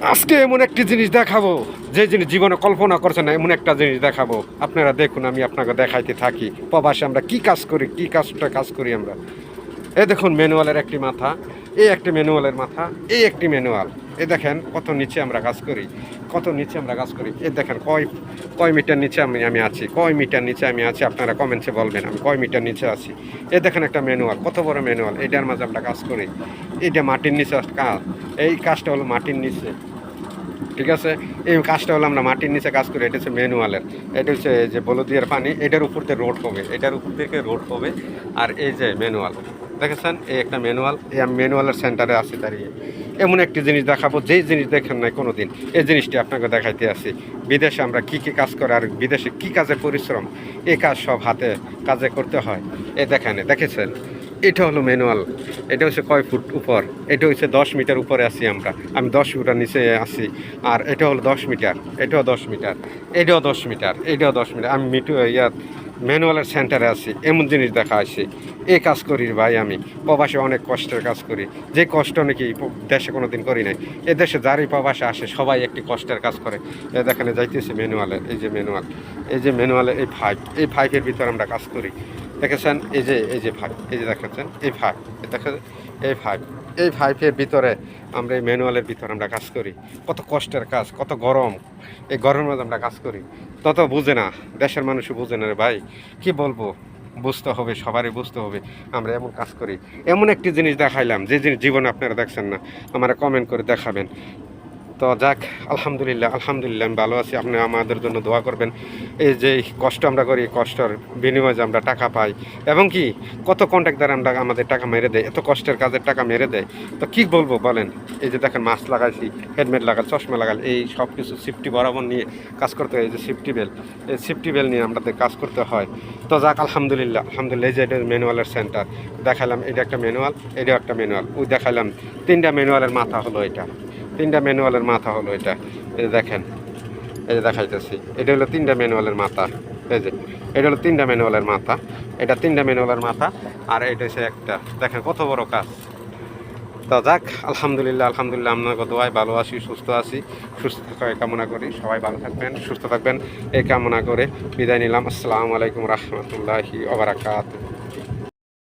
আজকে এমন একটি জিনিস দেখাবো যে জিনিস জীবনে কল্পনা করছেন না, এমন একটা জিনিস দেখাবো। আপনারা দেখুন, আমি আপনাকে দেখাইতে থাকি প্রবাসে আমরা কি কাজ করি, কি কাজ করি আমরা। এই দেখুন ম্যানুয়ালের একটি মাথা, এই একটি ম্যানুয়ালের মাথা, এই একটি ম্যানুয়াল। এ দেখেন কত নিচে আমরা কাজ করি, কত নিচে আমরা কাজ করি। এ দেখেন কয় মিটার নিচে আমি আছি, কয় মিটার নিচে আমি আছি, আপনারা কমেন্টসে বলবেন আমি কয় মিটার নিচে আছি। এ দেখেন একটা ম্যানুয়াল, কত বড় ম্যানুয়াল, এটার মাঝে আমরা কাজ করি। এটা মাটির নিচে কাজ, এই কাজটা হলো মাটির নিচে, ঠিক আছে। এই কাজটা হলো আমরা মাটির নিচে কাজ করি। এটা হচ্ছে ম্যানুয়ালের, এটা হচ্ছে যে বলদিয়ার পানি, এটার উপর দিয়ে রোড হবে, এটার উপর থেকে রোড হবে। আর এই যে ম্যানুয়াল দেখেছেন, এই একটা ম্যানুয়াল, এই আমি ম্যানুয়ালের সেন্টারে আছি দাঁড়িয়ে। এমন একটি জিনিস দেখাবো যেই জিনিস দেখেন নাই কোনো দিন, এই জিনিসটি আপনাকে দেখাইতে আসি। বিদেশে আমরা কি কি কাজ করে আর বিদেশে কি কাজের পরিশ্রম, এই কাজ সব হাতে কাজে করতে হয়। এ দেখেন, দেখেছেন, এটা হলো ম্যানুয়াল। এটা হচ্ছে কয় ফুট উপর, এটা হচ্ছে 10 মিটার উপরে আছি আমরা, আমি 10 মিটার নিচে আছি। আর এটা হলো 10 মিটার, এটাও 10 মিটার, এটাও 10 মিটার, এটাও 10 মিটার। আমি ম্যানুয়ালের সেন্টারে আছি, এমন জিনিস দেখা আসে। এই কাজ করি ভাই, আমি প্রবাসে অনেক কষ্টের কাজ করি, যে কষ্ট নাকি দেশে কোনো দিন করি নাই। এ দেশে যারই প্রবাসে আসে সবাই একটি কষ্টের কাজ করে। এ দেখেন যাইতেছে ম্যানুয়ালের, এই যে ম্যানুয়াল, এই যে ম্যানুয়ালের এই ফাইভের ভিতরে আমরা কাজ করি। দেখেছেন এই যে ফাইভ, এই যে দেখেছেন এই ফাইভ, দেখেন এই ফাইভের ভিতরে আমরা এই ম্যানুয়ালের ভিতরে আমরা কাজ করি। কত কষ্টের কাজ, কত গরম, এই গরমের মধ্যে আমরা কাজ করি। তত বুঝে না, দেশের মানুষও বুঝে না রে ভাই, কি বলবো, বুঝতে হবে, সবারই বুঝতে হবে। আমরা এমন কাজ করি, এমন একটি জিনিস দেখাইলাম যে জিনিস জীবনে আপনারা দেখছেন না, আমরা কমেন্ট করে দেখাবেন। তো যাক, আলহামদুলিল্লাহ আলহামদুলিল্লাহ আমি ভালো আছি। আপনি আমাদের জন্য দোয়া করবেন। এই যে কষ্ট আমরা করি, কষ্টের বিনিময়ে যে আমরা টাকা পাই, এবং কি কত কন্ট্রাক্টর আমরা আমাদের টাকা মেরে দেয়, এত কষ্টের কাজের টাকা মেরে দেয়। তো কী বলবো বলেন। এই যে দেখেন মাস্ক লাগাইছি, হেলমেট লাগাল, চশমা লাগাল, এই সব কিছু সেফটি বরাবর নিয়ে কাজ করতে হয়। এই যে সেফটি বেল্ট, এই সেফটি বেল্ট নিয়ে আমাদের কাজ করতে হয়। তো যাক আলহামদুলিল্লাহ আলহামদুলিল্লাহ। এই যে এটা ম্যানুয়ালের সেন্টার দেখালাম, এটা একটা ম্যানুয়াল, এটাও একটা ম্যানুয়াল, ওই দেখালাম 3টা ম্যানুয়ালের মাথা হলো এটা, 3টা ম্যানুয়ালের মাথা হলো এটা। এই যে দেখেন, এই যে দেখাইতেছি, এটা হলো 3টা ম্যানুয়ালের মাথা। এই যে এটা হলো 3টা ম্যানুয়ালের মাথা, এটা 3টা ম্যানুয়ালের মাথা, আর এটা হচ্ছে একটা। দেখেন কত বড় কাজ। তো যাক আলহামদুলিল্লাহ আলহামদুলিল্লাহ, আপনাকে দোয়ায় ভালো আছি, সুস্থ আছি, সুস্থ থাকা কামনা করি। সবাই ভালো থাকবেন, সুস্থ থাকবেন, এই কামনা করে বিদায় নিলাম। আসসালামু আলাইকুম রহমতুল্লাহি ওয়া বারাকাতুহু।